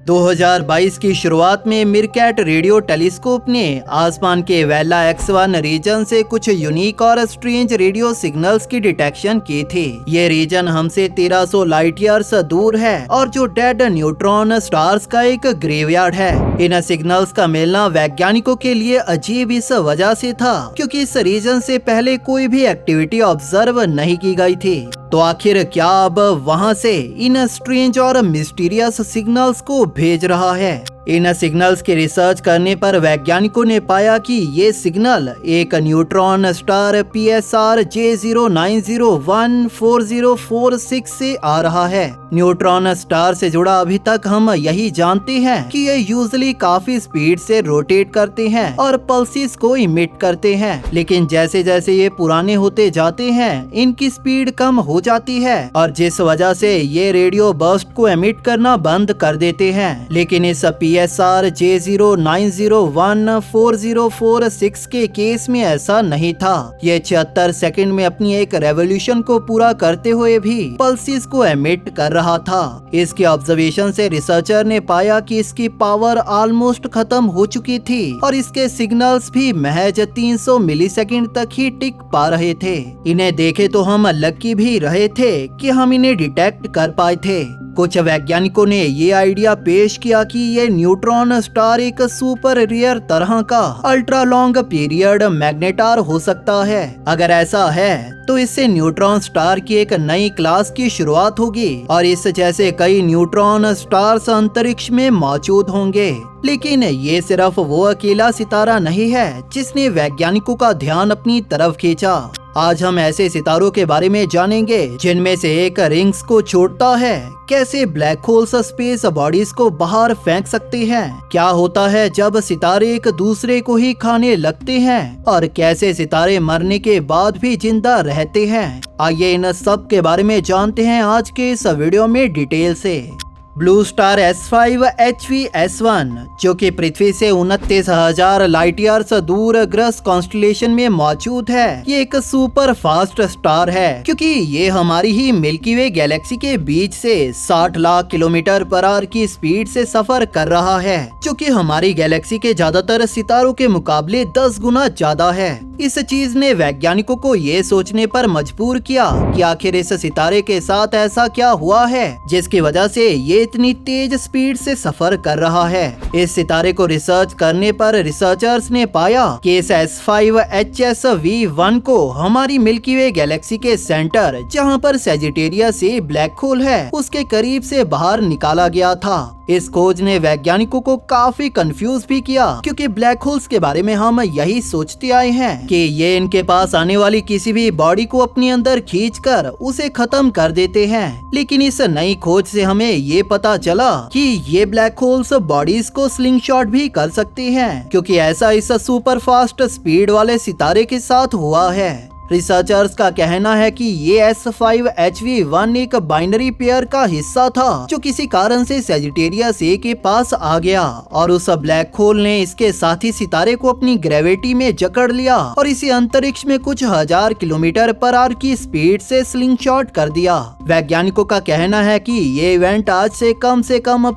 2022 की शुरुआत में मीरकैट रेडियो टेलीस्कोप ने आसमान के वेला X1 रीजन से कुछ यूनिक और स्ट्रेंज रेडियो सिग्नल्स की डिटेक्शन की थी। ये रीजन हमसे 1300 लाइट ईयर्स दूर है और जो डेड न्यूट्रॉन स्टार्स का एक ग्रेवयार्ड है। इन सिग्नल्स का मिलना वैज्ञानिकों के लिए अजीब इस वजह से था क्योंकि इस रीजन से पहले कोई भी एक्टिविटी ऑब्जर्व नहीं की गई थी। तो आखिर क्या अब वहां से इन स्ट्रेंज और मिस्टीरियस सिग्नल्स को भेज रहा है? इन सिग्नल्स की रिसर्च करने पर वैज्ञानिकों ने पाया कि ये सिग्नल एक न्यूट्रॉन स्टार PSR J09014046 से आ रहा है। न्यूट्रॉन स्टार से जुड़ा अभी तक हम यही जानते हैं कि ये यूजुअली काफी स्पीड से रोटेट करते हैं और पल्सेस को इमिट करते हैं, लेकिन जैसे जैसे ये पुराने होते जाते हैं इनकी स्पीड कम हो जाती है और जिस वजह से ये रेडियो बर्स्ट को एमिट करना बंद कर देते हैं। लेकिन इस PSR J09014046 के केस में ऐसा नहीं था। ये 76 सेकंड में अपनी एक रेवोल्यूशन को पूरा करते हुए भी पल्सेस को एमिट कर रहा था। इसके ऑब्जर्वेशन से रिसर्चर ने पाया कि इसकी पावर ऑलमोस्ट खत्म हो चुकी थी और इसके सिग्नल्स भी महज 300 मिलीसेकंड तक ही टिक पा रहे थे। इन्हें देखे तो हम लकी भी रहे थे कि हम इन्हें डिटेक्ट कर पाए थे। कुछ वैज्ञानिकों ने ये आइडिया पेश किया कि ये न्यूट्रॉन स्टार एक सुपर रेयर तरह का अल्ट्रा लॉन्ग पीरियड मैग्नेटार हो सकता है। अगर ऐसा है तो इससे न्यूट्रॉन स्टार की एक नई क्लास की शुरुआत होगी और इस जैसे कई न्यूट्रॉन स्टार्स अंतरिक्ष में मौजूद होंगे। लेकिन ये सिर्फ वो अकेला सितारा नहीं है जिसने वैज्ञानिकों का ध्यान अपनी तरफ खींचा। आज हम ऐसे सितारों के बारे में जानेंगे जिनमें से एक रिंग्स को छोड़ता है, कैसे ब्लैक होल्स स्पेस बॉडीज को बाहर फेंक सकते हैं, क्या होता है जब सितारे एक दूसरे को ही खाने लगते हैं और कैसे सितारे मरने के बाद भी जिंदा रहते हैं। आइए इन सब के बारे में जानते हैं आज के इस वीडियो में डिटेल से। ब्लू स्टार S5 HVS1 जो कि पृथ्वी से 29,000 लाइट ईयर्स दूर ग्रस कॉन्स्टेलेशन में मौजूद है। ये एक सुपर फास्ट स्टार है क्योंकि ये हमारी ही मिल्की वे गैलेक्सी के बीच से 60 लाख किलोमीटर पर आवर की स्पीड से सफर कर रहा है, जो कि हमारी गैलेक्सी के ज्यादातर सितारों के मुकाबले 10 गुना ज्यादा है। इस चीज ने वैज्ञानिकों को ये सोचने पर मजबूर किया कि आखिर इस सितारे के साथ ऐसा क्या हुआ है जिसकी वजह से ये इतनी तेज स्पीड से सफर कर रहा है। इस सितारे को रिसर्च करने पर रिसर्चर्स ने पाया कि इस S5 HSV1 को हमारी मिल्की वे गैलेक्सी के सेंटर, जहां पर सैजिटेरियस से ब्लैक होल है, उसके करीब से बाहर निकाला गया था। इस खोज ने वैज्ञानिकों को काफी कंफ्यूज भी किया क्योंकि ब्लैक होल्स के बारे में हम यही सोचते आए हैं कि ये इनके पास आने वाली किसी भी बॉडी को अपने अंदर खींचकर उसे खत्म कर देते हैं। लेकिन इस नई खोज से हमें ये पता चला कि ये ब्लैक होल्स बॉडीज को स्लिंग शॉट भी कर सकते हैं, क्योंकि ऐसा इस सुपर फास्ट स्पीड वाले सितारे के साथ हुआ है। रिसर्चर्स का कहना है कि ये S5 HV1 एक बाइनरी पेयर का हिस्सा था जो किसी कारण से सैजिटेरियस A के पास आ गया और उस ब्लैक होल ने इसके साथी सितारे को अपनी ग्रेविटी में जकड़ लिया और इसे अंतरिक्ष में कुछ हजार किलोमीटर पर आवर की स्पीड से स्लिंग शॉट कर दिया। वैज्ञानिकों का कहना है कि ये इवेंट आज से कम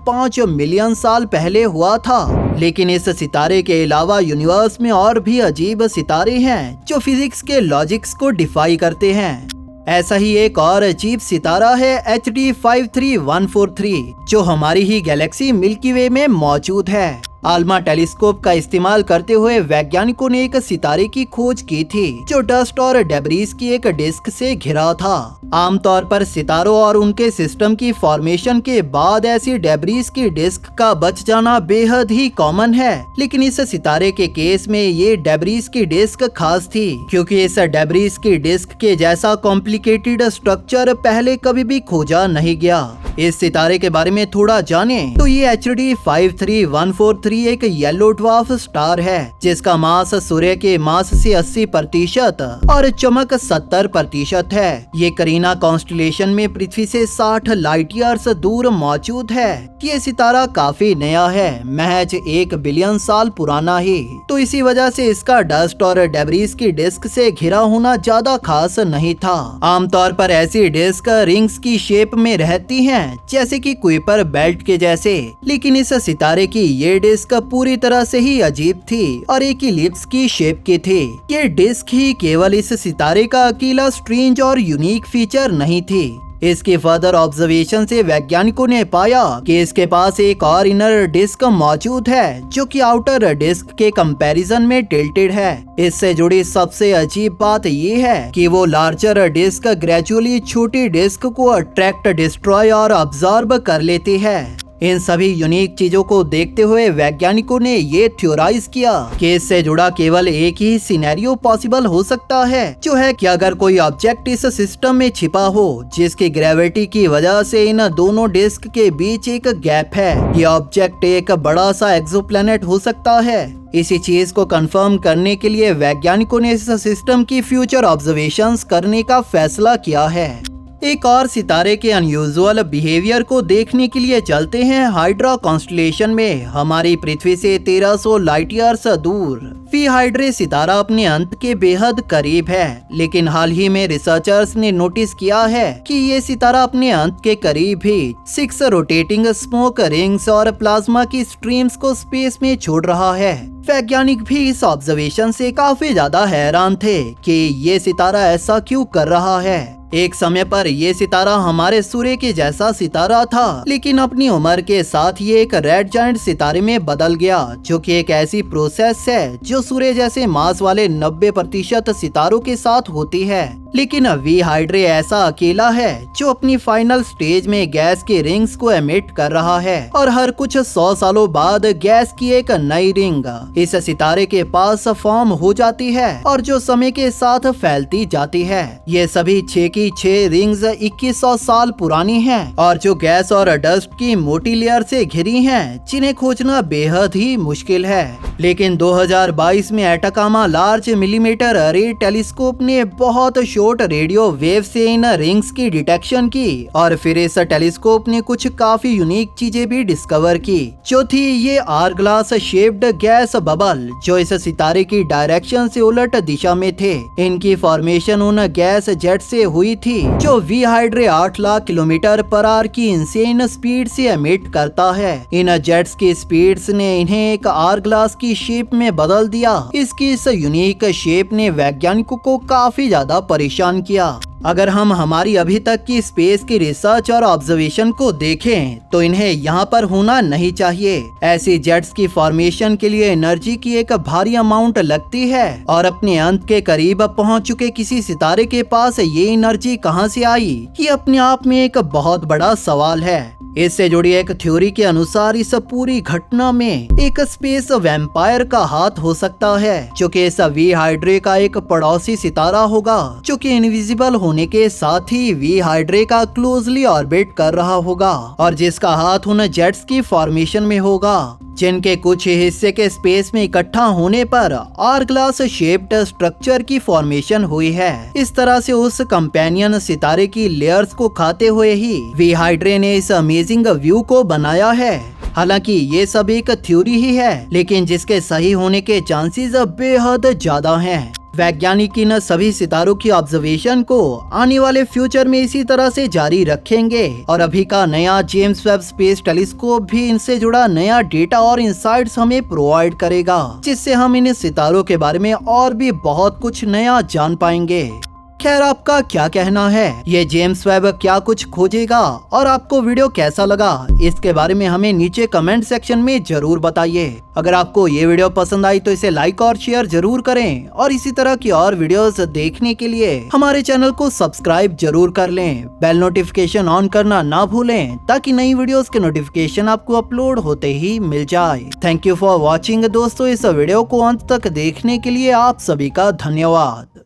5 मिलियन साल पहले हुआ था। लेकिन इस सितारे के अलावा यूनिवर्स में और भी अजीब सितारे हैं जो फिजिक्स के लॉजिक्स को डिफाई करते हैं। ऐसा ही एक और अजीब सितारा है HD 53143 जो हमारी ही गैलेक्सी मिल्की वे में मौजूद है। आल्मा टेलीस्कोप का इस्तेमाल करते हुए वैज्ञानिकों ने एक सितारे की खोज की थी जो डस्ट और डेब्रीज की एक डिस्क से घिरा था। आमतौर पर सितारों और उनके सिस्टम की फॉर्मेशन के बाद ऐसी डेब्रीज की डिस्क का बच जाना बेहद ही कॉमन है, लेकिन इस सितारे के केस में ये डेब्रीज की डिस्क खास थी क्योंकि इस डेब्रीज की डिस्क के जैसा कॉम्प्लिकेटेड स्ट्रक्चर पहले कभी भी खोजा नहीं गया। इस सितारे के बारे में थोड़ा जाने तो ये HD 53143 3 एक येलो ड्वार्फ स्टार है जिसका मास सूर्य के मास से 80% और चमक 70% है। ये करीना कॉन्स्टेलेशन में पृथ्वी से 60 लाइट ईयर्स दूर मौजूद है। ये सितारा काफी नया है, महज 1 बिलियन साल पुराना ही, तो इसी वजह से इसका डस्ट और डेब्रिस की डिस्क से घिरा होना ज्यादा खास नहीं था। आमतौर पर ऐसी डिस्क रिंग्स की शेप में रहती हैं, जैसे कि कुइपर बेल्ट के जैसे, लेकिन इस सितारे की ये डिस्क पूरी तरह से ही अजीब थी और एक इलिप्स की शेप की थी। ये डिस्क ही केवल इस सितारे का अकेला स्ट्रेंज और यूनिक फीचर नहीं थी। इसके फर्दर ऑब्जर्वेशन से वैज्ञानिकों ने पाया कि इसके पास एक और इनर डिस्क मौजूद है जो कि आउटर डिस्क के कंपैरिजन में टिल्टेड है। इससे जुड़ी सबसे अजीब बात ये है कि वो लार्जर डिस्क ग्रेजुअली छोटी डिस्क को अट्रैक्ट, डिस्ट्रॉय और अब्सॉर्ब कर लेती है। इन सभी यूनिक चीजों को देखते हुए वैज्ञानिकों ने ये थ्योराइज किया कि इससे जुड़ा केवल एक ही सिनेरियो पॉसिबल हो सकता है, जो है कि अगर कोई ऑब्जेक्ट इस सिस्टम में छिपा हो जिसकी ग्रेविटी की वजह से इन दोनों डिस्क के बीच एक गैप है। ये ऑब्जेक्ट एक बड़ा सा एक्सोप्लैनेट हो सकता है। इसी चीज को कंफर्म करने के लिए वैज्ञानिकों ने इस सिस्टम की फ्यूचर ऑब्जर्वेशंस करने का फैसला किया है। एक और सितारे के अनयूजुअल बिहेवियर को देखने के लिए चलते हैं हाइड्रा कॉन्स्टेलेशन में। हमारी पृथ्वी से 1300 लाइट ईयर्स दूर वी हाइड्रे सितारा अपने अंत के बेहद करीब है, लेकिन हाल ही में रिसर्चर्स ने नोटिस किया है कि ये सितारा अपने अंत के करीब ही 6 रोटेटिंग स्मोक रिंग्स और प्लाज्मा की स्ट्रीम्स को स्पेस में छोड़ रहा है। वैज्ञानिक भी इस ऑब्जर्वेशन से काफी ज्यादा हैरान थे कि ये सितारा ऐसा क्यों कर रहा है। एक समय पर ये सितारा हमारे सूर्य के जैसा सितारा था, लेकिन अपनी उम्र के साथ ये एक रेड जायंट सितारे में बदल गया, जो कि एक ऐसी प्रोसेस है जो सूर्य जैसे मास वाले 90% सितारों के साथ होती है। लेकिन वी हाइड्रे ऐसा अकेला है जो अपनी फाइनल स्टेज में गैस की रिंग्स को एमिट कर रहा है और हर कुछ 100 सालों बाद गैस की एक नई रिंग इस सितारे के पास फॉर्म हो जाती है और जो समय के साथ फैलती जाती है। ये सभी 6 की 6 रिंग्स 2100 साल पुरानी हैं और जो गैस और डस्ट की मोटी लेयर से घिरी हैं, जिन्हें खोजना बेहद ही मुश्किल है। लेकिन 2022 में एटाकामा लार्ज मिलीमीटर अरे टेलीस्कोप ने बहुत शॉर्ट रेडियो वेव से इन रिंग्स की डिटेक्शन की और फिर इस टेलीस्कोप ने कुछ काफी यूनिक चीजें भी डिस्कवर की, जो थी ये hourglass shaped gas bubble जो इस सितारे की डायरेक्शन से उलट दिशा में थे। इनकी फॉर्मेशन उन गैस जेट से हुई थी जो V Hydrae 8 lakh kilometre per hour की इंसेन स्पीड से एमिट करता है। इन जेट्स की स्पीड्स ने इन्हें एक आर ग्लास की शेप में बदल दिया। इसकी इस यूनिक शेप ने वैज्ञानिकों को काफी ज्यादा परेशान किया। अगर हम हमारी अभी तक की स्पेस की रिसर्च और ऑब्जर्वेशन को देखें तो इन्हें यहाँ पर होना नहीं चाहिए। ऐसी जेट्स की फॉर्मेशन के लिए एनर्जी की एक भारी अमाउंट लगती है और अपने अंत के करीब पहुँच चुके किसी सितारे के पास ये एनर्जी कहाँ से आई, ये अपने आप में एक बहुत बड़ा सवाल है। इससे जुड़ी एक थ्योरी के अनुसार इस पूरी घटना में एक स्पेस वैम्पायर का हाथ हो सकता है, जो कि इस वी हाइड्रे का एक पड़ोसी सितारा होगा, जो कि इनविजिबल होने के साथ ही वी हाइड्रे का क्लोजली ऑर्बिट कर रहा होगा और जिसका हाथ उन जेट्स की फॉर्मेशन में होगा, जिनके कुछ हिस्से के स्पेस में इकट्ठा होने पर आर ग्लास शेप्ड स्ट्रक्चर की फॉर्मेशन हुई है। इस तरह से उस कंपेनियन सितारे की लेयर्स को खाते हुए ही वी हाइड्रे ने इस अमेजिंग व्यू को बनाया है। हालांकि ये सब एक थ्योरी ही है, लेकिन जिसके सही होने के चांसेस बेहद ज्यादा हैं। वैज्ञानिक इन सभी सितारों की ऑब्जर्वेशन को आने वाले फ्यूचर में इसी तरह से जारी रखेंगे और अभी का नया जेम्स वेब स्पेस टेलीस्कोप भी इनसे जुड़ा नया डेटा और इंसाइट्स हमें प्रोवाइड करेगा, जिससे हम इन सितारों के बारे में और भी बहुत कुछ नया जान पाएंगे। खैर, आपका क्या कहना है, ये जेम्स वेब क्या कुछ खोजेगा और आपको वीडियो कैसा लगा, इसके बारे में हमें नीचे कमेंट सेक्शन में जरूर बताइए। अगर आपको ये वीडियो पसंद आई तो इसे लाइक और शेयर जरूर करें और इसी तरह की और वीडियोस देखने के लिए हमारे चैनल को सब्सक्राइब जरूर कर लें। बेल नोटिफिकेशन ऑन करना ना भूलें ताकि नई वीडियोस के नोटिफिकेशन आपको अपलोड होते ही मिल जाए। थैंक यू फॉर वॉचिंग दोस्तों। इस वीडियो को अंत तक देखने के लिए आप सभी का धन्यवाद।